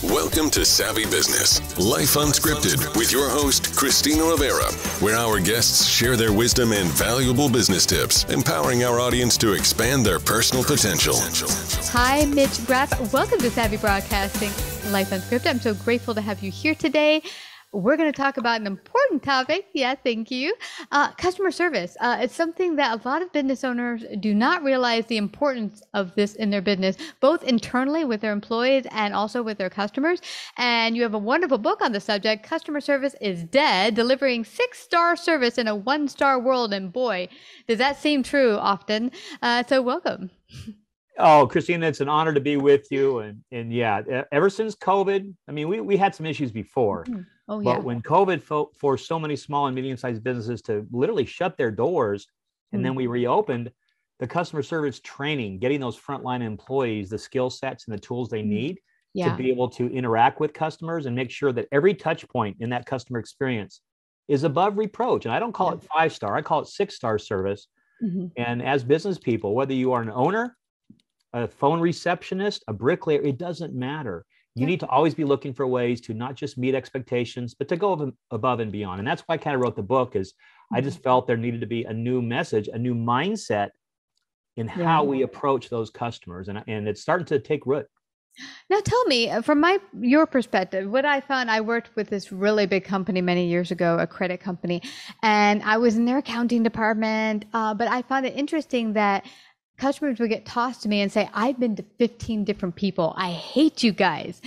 Welcome to Savvy Business, Life Unscripted, with your host, Christina Rivera, where our guests share their wisdom and valuable business tips, empowering our audience to expand their personal potential. Hi, Mitche, Graf. Welcome to Savvy Broadcasting, Life Unscripted. I'm so grateful to have you here today. We're going to talk about an important topic. Yeah, thank you. Customer service. It's something that a lot of business owners do not realize the importance of this in their business, both internally with their employees and also with their customers. And you have a wonderful book on the subject, Customer Service is Dead, delivering 6-star service in a 1-star world. And boy, does that seem true often. So welcome. Oh, Christina, it's an honor to be with you. And yeah, ever since COVID, I mean, we had some issues before. Mm-hmm. Oh, yeah. But when COVID forced so many small and medium-sized businesses to literally shut their doors, and then we reopened, the customer service training, getting those frontline employees the skill sets and the tools they need to be able to interact with customers and make sure that every touch point in that customer experience is above reproach. And I don't call it 5-star, I call it 6-star service. Mm-hmm. And as business people, whether you are an owner, a phone receptionist, a bricklayer, it doesn't matter. You need to always be looking for ways to not just meet expectations, but to go above and beyond. And that's why I kind of wrote the book, is I just felt there needed to be a new message, a new mindset in how we approach those customers. And it's starting to take root. Now tell me, from your perspective, what I found, I worked with this really big company many years ago, a credit company, and I was in their accounting department, but I found it interesting that customers would get tossed to me and say, I've been to 15 different people. I hate you guys.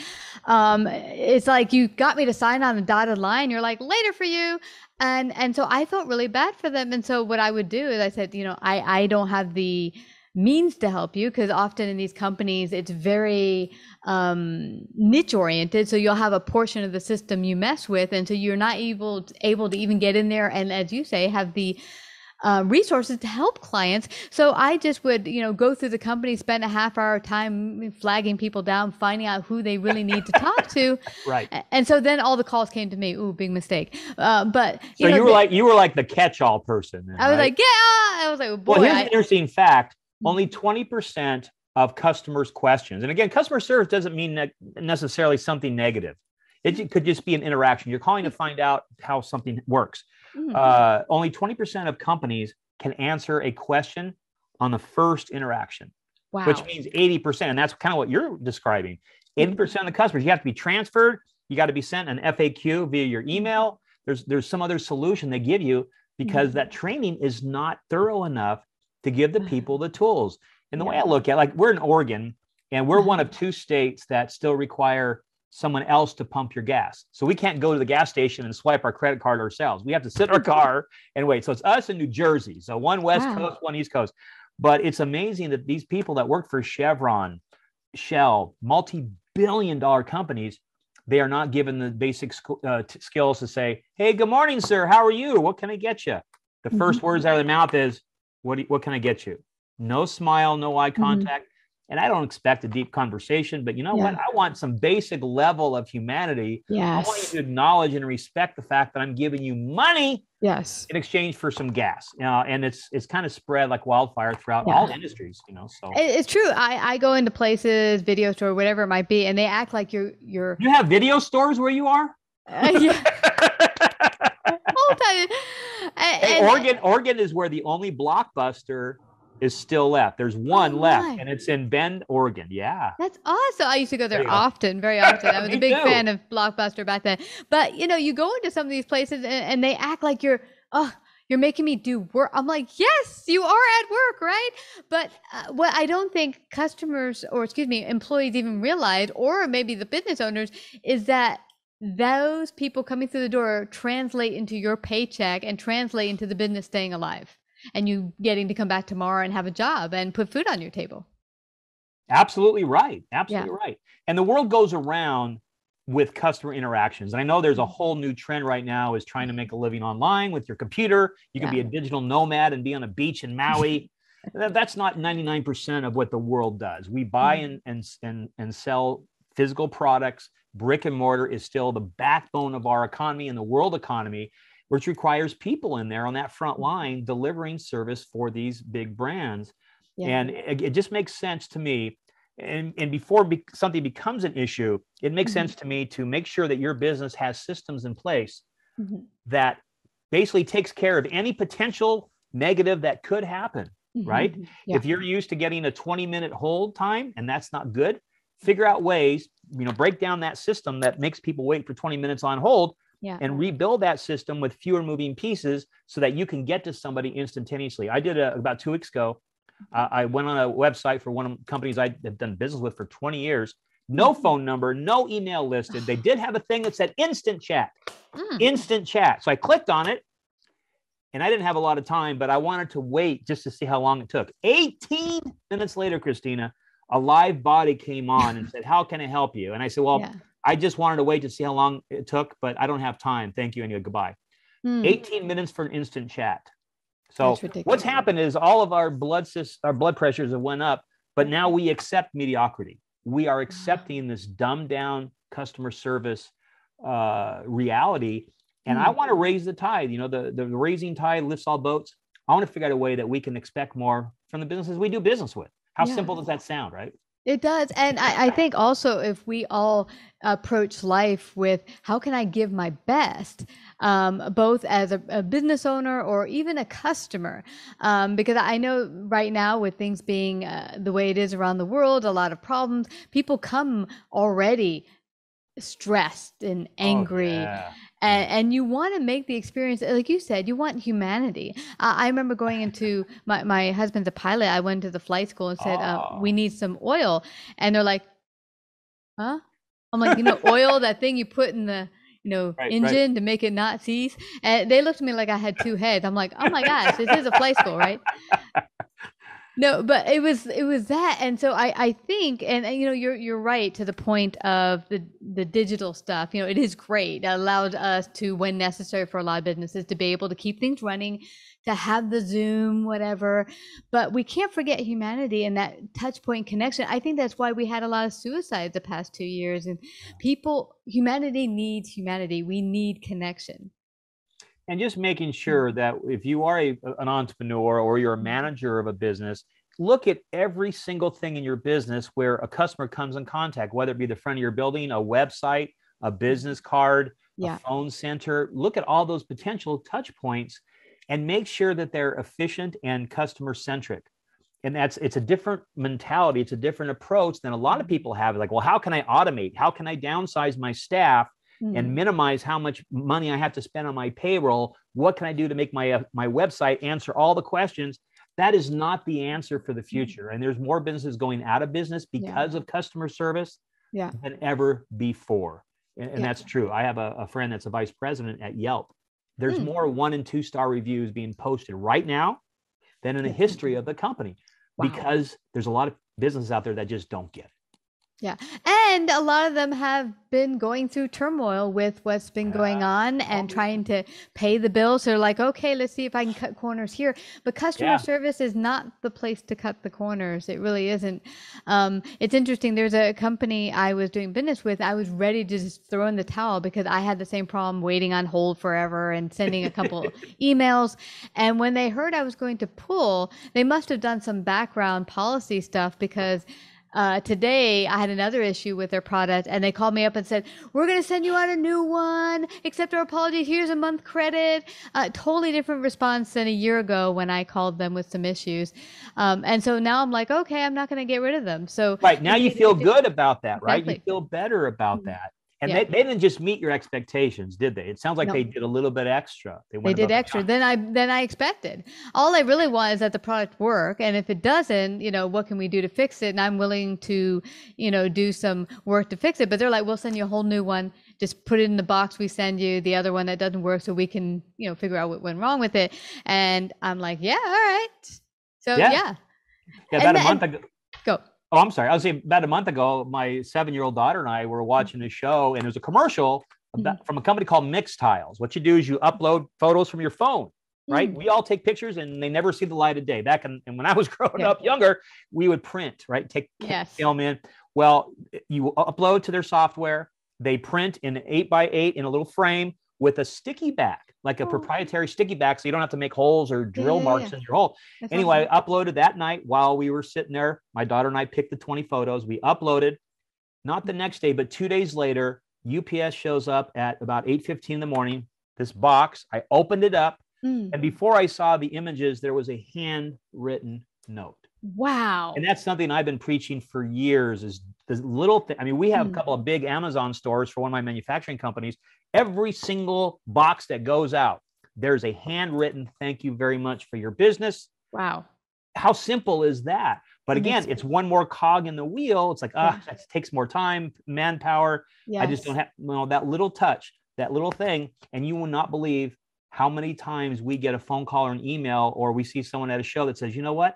It's like, you got me to sign on a dotted line. You're like, later for you. And so I felt really bad for them. And so what I would do is I said, I don't have the means to help you, because often in these companies, it's very niche oriented. So you'll have a portion of the system you mess with. And so you're not able to even get in there. And as you say, have the resources to help clients. So I just would, go through the company, spend a half-hour time flagging people down, finding out who they really need to talk to. Right. And so then all the calls came to me. Ooh, big mistake. But so you were like the catch-all person. Then, I was like, yeah. I was like, oh, boy. Well, here's an interesting fact. Only 20% of customers' questions, and again, customer service doesn't mean necessarily something negative. It could just be an interaction. You're calling to find out how something works. Only 20% of companies can answer a question on the first interaction, which means 80%. And that's kind of what you're describing. 80% of the customers, you have to be transferred. You got to be sent an FAQ via your email. There's some other solution they give you, because that training is not thorough enough to give the people the tools. And the way I look at it, like, we're in Oregon, and we're one of 2 states that still require someone else to pump your gas. So we can't go to the gas station and swipe our credit card ourselves. We have to sit in our car and wait. So it's us in New Jersey. So one West Coast, one East Coast. But it's amazing that these people that work for Chevron, Shell, multi-billion-dollar companies, they are not given the basic skills to say, hey, good morning, sir. How are you? What can I get you? The first words out of their mouth is, what can I get you? No smile, no eye contact. And I don't expect a deep conversation, but you know what? I want some basic level of humanity. Yes. I want you to acknowledge and respect the fact that I'm giving you money in exchange for some gas. And it's kind of spread like wildfire throughout all industries, so. It's true. I go into places, video store, whatever it might be, and they act like you're. You have video stores where you are? Yeah. All the time. Oregon is where the only Blockbuster is still left. There's one left, and it's in Bend, Oregon. Yeah. That's awesome. I used to go there often, very often. I was a big fan of Blockbuster back then. But, you go into some of these places and they act like you're making me do work. I'm like, yes, you are at work, right? But what I don't think employees even realize, or maybe the business owners, is that those people coming through the door translate into your paycheck and translate into the business staying alive, and you getting to come back tomorrow and have a job and put food on your table. Absolutely right. Absolutely right. And the world goes around with customer interactions. And I know there's a whole new trend right now, is trying to make a living online with your computer. You can be a digital nomad and be on a beach in Maui. That's not 99% of what the world does. We buy and sell physical products. Brick and mortar is still the backbone of our economy and the world economy, which requires people in there on that front line delivering service for these big brands. And it just makes sense to me And before something becomes an issue, it makes sense to me to make sure that your business has systems in place that basically takes care of any potential negative that could happen, right? Yeah. If you're used to getting a 20-minute hold time and that's not good, figure out ways, break down that system that makes people wait for 20 minutes on hold and rebuild that system with fewer moving pieces so that you can get to somebody instantaneously. I did about 2 weeks ago. I went on a website for one of the companies I have done business with for 20 years. No phone number, no email listed. They did have a thing that said instant chat, instant chat. So I clicked on it and I didn't have a lot of time, but I wanted to wait just to see how long it took. 18 minutes later, Christina, a live body came on and said, how can I help you? And I said, well, I just wanted to wait to see how long it took, but I don't have time. Thank you. Anyway, goodbye. 18 minutes for an instant chat. So what's happened is all of our blood pressures have went up, but now we accept mediocrity. We are accepting this dumbed down customer service reality. And I want to raise the tide. The raising tide lifts all boats. I want to figure out a way that we can expect more from the businesses we do business with. How simple does that sound, right? It does. And I think also if we all approach life with how can I give my best, both as a business owner or even a customer, because I know right now with things being the way it is around the world, a lot of problems, people come already stressed and angry. And you want to make the experience, like you said, you want humanity. I remember going into my husband's a pilot. I went to the flight school and said, we need some oil. And they're like, huh? I'm like, oil, that thing you put in the, engine to make it not seize. And they looked at me like I had two heads. I'm like, oh my gosh, this is a flight school, right? No, but it was that. And so I think, and you're right to the point of the digital stuff. It is great. It allowed us to, when necessary for a lot of businesses, to be able to keep things running, to have the Zoom, whatever. But we can't forget humanity and that touch point connection. I think that's why we had a lot of suicides the past 2 years. And humanity needs humanity. We need connection. And just making sure that if you are an entrepreneur or you're a manager of a business, look at every single thing in your business where a customer comes in contact, whether it be the front of your building, a website, a business card, a phone center. Look at all those potential touch points and make sure that they're efficient and customer centric. And it's a different mentality. It's a different approach than a lot of people have. Like, well, how can I automate? How can I downsize my staff and minimize how much money I have to spend on my payroll? What can I do to make my website answer all the questions? That is not the answer for the future. And there's more businesses going out of business because of customer service than ever before. And that's true. I have a friend that's a vice president at Yelp. There's more 1- and 2-star reviews being posted right now than in the history of the company because there's a lot of businesses out there that just don't get it. Yeah. And a lot of them have been going through turmoil with what's been going on and trying to pay the bills. So they're like, okay, let's see if I can cut corners here. But customer service is not the place to cut the corners. It really isn't. It's interesting. There's a company I was doing business with. I was ready to just throw in the towel because I had the same problem waiting on hold forever and sending a couple emails. And when they heard I was going to pull, they must have done some background policy stuff because today I had another issue with their product and they called me up and said, we're going to send you out a new one, accept our apologies, here's a month credit. Totally different response than a year ago when I called them with some issues. And so now I'm like, okay, I'm not going to get rid of them. So now you feel good about that, right? You feel better about that. And they didn't just meet your expectations, did they? It sounds like they did a little bit extra. They did extra than I expected. All I really want is that the product work. And if it doesn't, what can we do to fix it? And I'm willing to, do some work to fix it. But they're like, we'll send you a whole new one. Just put it in the box we send you, the other one that doesn't work, so we can, figure out what went wrong with it. And I'm like, yeah, all right. So about a month ago. Go. Oh, I'm sorry. I was saying about a month ago, my 7-year-old daughter and I were watching a show, and there's a commercial from a company called Mix Tiles. What you do is you upload photos from your phone, right? We all take pictures, and they never see the light of day. Back and when I was growing up younger, we would print, right? Take film in. Well, you upload to their software. They print in 8x8 in a little frame. with a sticky back, like a proprietary sticky back, so you don't have to make holes or drill marks in your hole. That's anyway, awesome. I uploaded that night while we were sitting there. My daughter and I picked the 20 photos. We uploaded, not the next day, but 2 days later, UPS shows up at about 8:15 in the morning. This box, I opened it up, and before I saw the images, there was a handwritten note. Wow. And that's something I've been preaching for years, is the little thing. I mean, we have a couple of big Amazon stores for one of my manufacturing companies. Every single box that goes out, there's a handwritten thank you very much for your business. Wow. How simple is that? But again, it's one more cog in the wheel. It's like, that takes more time, manpower. Yes. I just don't have, that little touch, that little thing. And you will not believe how many times we get a phone call or an email, or we see someone at a show that says, you know what?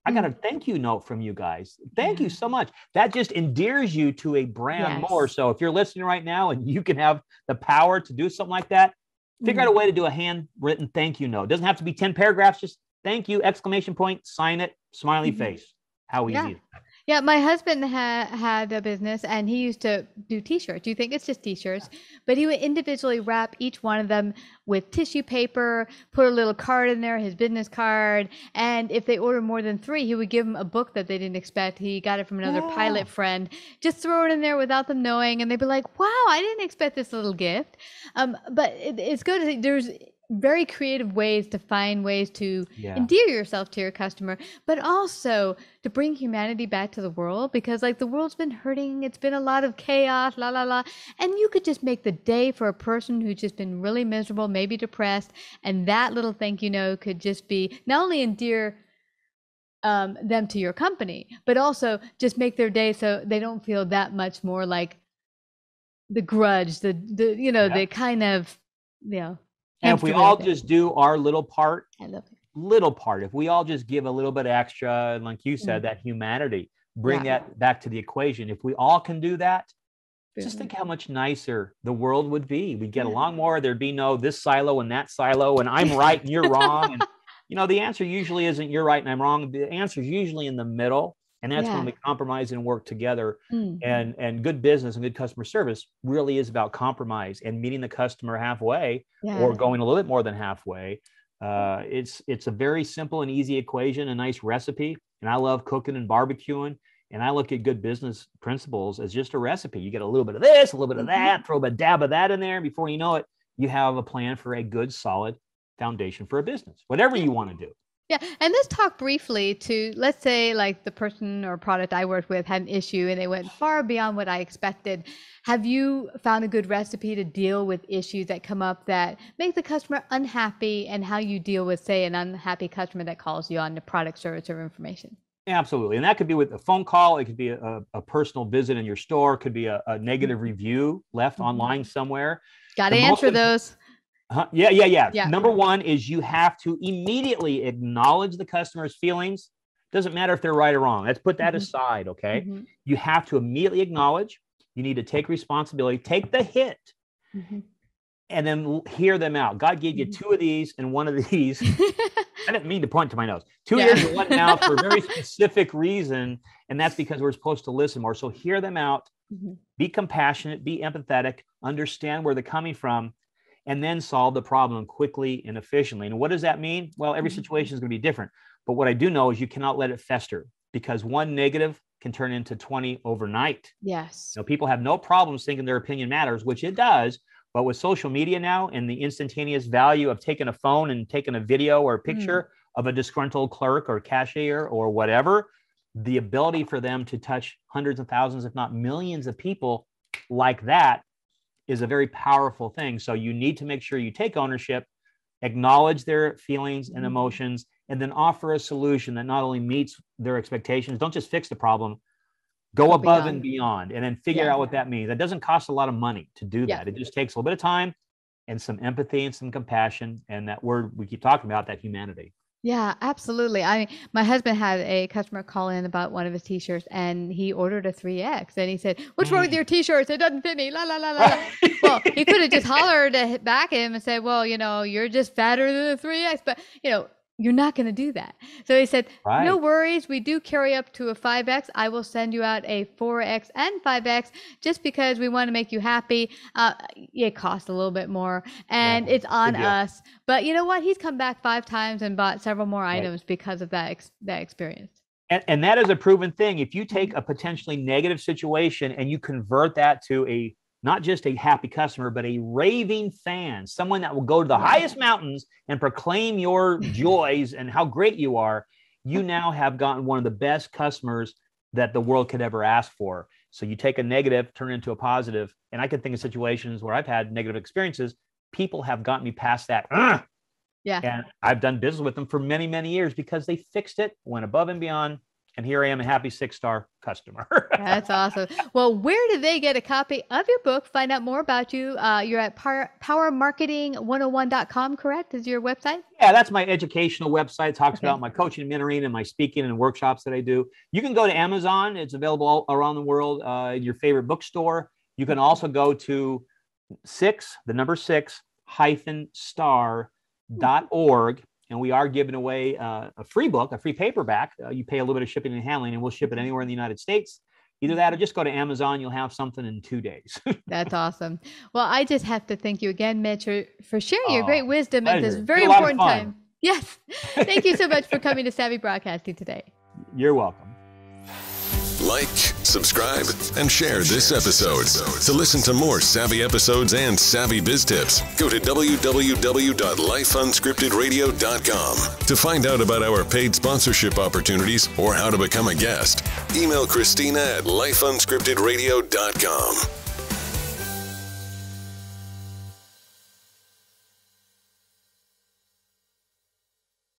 I got a thank you note from you guys. Thank you so much. That just endears you to a brand more. So if you're listening right now and you can have the power to do something like that, figure out a way to do a handwritten thank you note. It doesn't have to be 10 paragraphs, just thank you, exclamation point, sign it, smiley face. How easy is that? Yeah, my husband had a business, and he used to do T-shirts. You think it's just T-shirts, but he would individually wrap each one of them with tissue paper, put a little card in there, his business card, and if they ordered more than 3, he would give them a book that they didn't expect. He got it from another pilot friend. Just throw it in there without them knowing, and they'd be like, "Wow, I didn't expect this little gift." But it's good. There's very creative ways to find ways to endear yourself to your customer, but also to bring humanity back to the world, because like the world's been hurting. It's been a lot of chaos, and you could just make the day for a person who's just been really miserable, maybe depressed, and that little thank you note could just be not only endear them to your company, but also just make their day so they don't feel that much more like the grudge, the kind of, and if we all just do our little part, I love it. if we all just give a little bit extra, and like you said, that humanity, bring that back to the equation. If we all can do that, just think how much nicer the world would be. We'd get along more. There'd be no this silo and that silo, and I'm right and you're wrong. And the answer usually isn't you're right and I'm wrong. The answer is usually in the middle. And that's when we compromise and work together. And good business and good customer service really is about compromise and meeting the customer halfway or going a little bit more than halfway. It's a very simple and easy equation, a nice recipe. And I love cooking and barbecuing. And I look at good business principles as just a recipe. You get a little bit of this, a little bit of that, throw a dab of that in there. Before you know it, you have a plan for a good, solid foundation for a business, whatever you want to do. Yeah, and let's talk briefly to, let's say like the person or product I worked with had an issue and they went far beyond what I expected. Have you found a good recipe to deal with issues that come up that make the customer unhappy, and how you deal with, say, an unhappy customer that calls you on the product, service, or information? Absolutely. And that could be with a phone call. It could be a personal visit in your store. It could be a negative review left online somewhere. Got to answer those. Yeah. Number one is you have to immediately acknowledge the customer's feelings. Doesn't matter if they're right or wrong. Let's put that aside, okay? You have to immediately acknowledge. You need to take responsibility, take the hit, and then hear them out. God gave you 2 of these and 1 of these. I didn't mean to point to my nose. 2 ears and 1 mouth for a very specific reason, and that's because we're supposed to listen more. So hear them out, be compassionate, be empathetic, understand where they're coming from, and then solve the problem quickly and efficiently. And what does that mean? Well, every situation is going to be different. But what I do know is you cannot let it fester, because 1 negative can turn into 20 overnight. Yes. People have no problems thinking their opinion matters, which it does. But with social media now and the instantaneous value of taking a phone and taking a video or a picture of a disgruntled clerk or cashier or whatever, the ability for them to touch hundreds of thousands, if not millions of people like that is a very powerful thing. So you need to make sure you take ownership, acknowledge their feelings and emotions, and then offer a solution that not only meets their expectations. Don't just fix the problem, go above and beyond, and then figure out what that means. That doesn't cost a lot of money to do that. It just takes a little bit of time and some empathy and some compassion, and that word we keep talking about, that humanity. Yeah, absolutely. My husband had a customer call in about one of his T-shirts, and he ordered a 3X, and he said, "What's wrong with your T-shirts? It doesn't fit me." La la la la. Well, he could have just hollered back at him and said, "Well, you're just fatter than a 3X." But you're not going to do that. So he said, Right. no worries. We do carry up to a 5X. I will send you out a 4X and 5X just because we want to make you happy. It costs a little bit more and it's on us. But you know what? He's come back 5 times and bought several more items because of that experience. And that is a proven thing. If you take a potentially negative situation and you convert that to not just a happy customer, but a raving fan, someone that will go to the highest mountains and proclaim your joys and how great you are, you now have gotten one of the best customers that the world could ever ask for. So you take a negative, turn it into a positive. And I can think of situations where I've had negative experiences. People have gotten me past that. Yeah. And I've done business with them for many, many years because they fixed it, went above and beyond. And here I am, a happy 6-star customer. That's awesome. Well, where do they get a copy of your book? Find out more about you. You're at powermarketing101.com, correct? Is your website? Yeah, that's my educational website. It talks about my coaching, mentoring, and my speaking and workshops that I do. You can go to Amazon. It's available all around the world in your favorite bookstore. You can also go to 6-star.org. And we are giving away a free book, a free paperback. You pay a little bit of shipping and handling, and we'll ship it anywhere in the United States. Either that or just go to Amazon. You'll have something in 2 days. That's awesome. Well, I just have to thank you again, Mitch, for sharing your great wisdom at this very important time. Yes. Thank you so much for coming to Savvy Broadcasting today. You're welcome. Like, subscribe, and share this episode. To listen to more savvy episodes and savvy biz tips, go to www.lifeunscriptedradio.com. To find out about our paid sponsorship opportunities or how to become a guest, email Christina at lifeunscriptedradio.com.